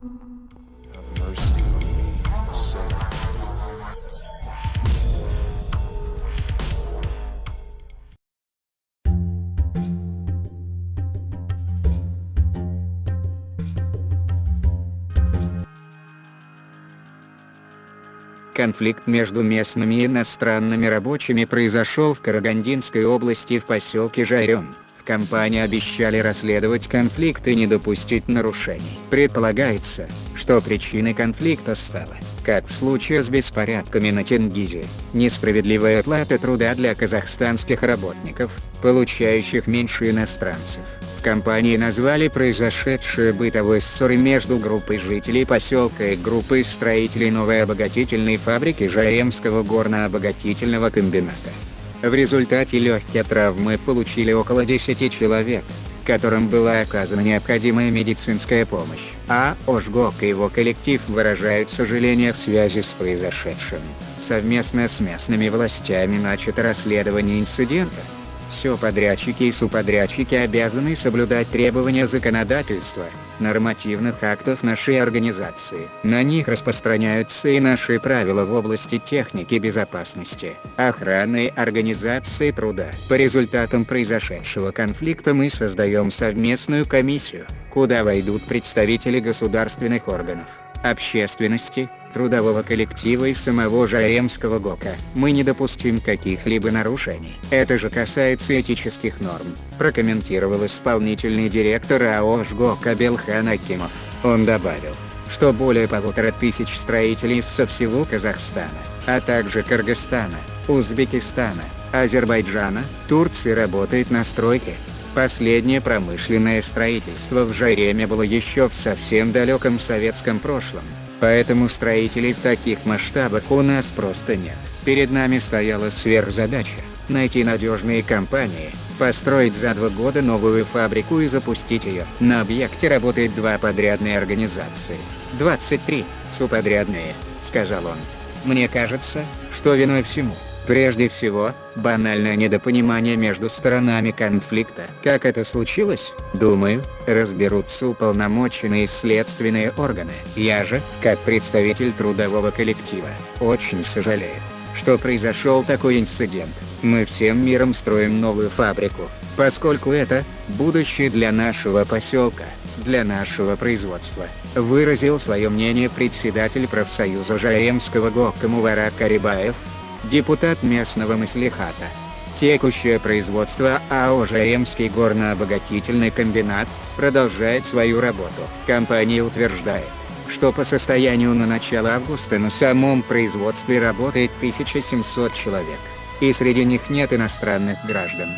Have mercy on me, a sinner. Конфликт между местными и иностранными рабочими произошел в Карагандинской области в поселке Жайрем. В компании обещали расследовать конфликт и не допустить нарушений. Предполагается, что причиной конфликта стала, как в случае с беспорядками на Тенгизе, несправедливая оплата труда для казахстанских работников, получающих меньше иностранцев. В компании назвали произошедшее бытовой ссорой между группой жителей поселка и группой строителей новой обогатительной фабрики Жайремского горно-обогатительного комбината. В результате легкие травмы получили около 10 человек, которым была оказана необходимая медицинская помощь. ОЖГОК и его коллектив выражают сожаление в связи с произошедшим. Совместно с местными властями начато расследование инцидента. Все подрядчики и субподрядчики обязаны соблюдать требования законодательства, нормативных актов нашей организации. На них распространяются и наши правила в области техники безопасности, охраны и организации труда. По результатам произошедшего конфликта мы создаем совместную комиссию, куда войдут представители государственных органов, общественности, трудового коллектива и самого Жайремского ГОКа. Мы не допустим каких-либо нарушений. Это же касается этических норм, прокомментировал исполнительный директор АО ЖГОК Абелхан Акимов. Он добавил, что более 1500 строителей со всего Казахстана, а также Кыргызстана, Узбекистана, Азербайджана, Турции работает на стройке. Последнее промышленное строительство в Жайреме было еще в совсем далеком советском прошлом, поэтому строителей в таких масштабах у нас просто нет. Перед нами стояла сверхзадача – найти надежные компании, построить за 2 года новую фабрику и запустить ее. На объекте работает 2 подрядные организации, 23 субподрядные, сказал он. Мне кажется, что виной всему, прежде всего, банальное недопонимание между сторонами конфликта. Как это случилось? Думаю, разберутся уполномоченные следственные органы. Я же, как представитель трудового коллектива, очень сожалею, что произошел такой инцидент. Мы всем миром строим новую фабрику, поскольку это будущее для нашего поселка, для нашего производства, выразил свое мнение председатель профсоюза Жайремского ГОКа Муварат Карибаев, депутат местного маслихата. Текущее производство АО «Жайремский горно-обогатительный комбинат» продолжает свою работу. Компания утверждает, что по состоянию на начало августа на самом производстве работает 1700 человек, и среди них нет иностранных граждан.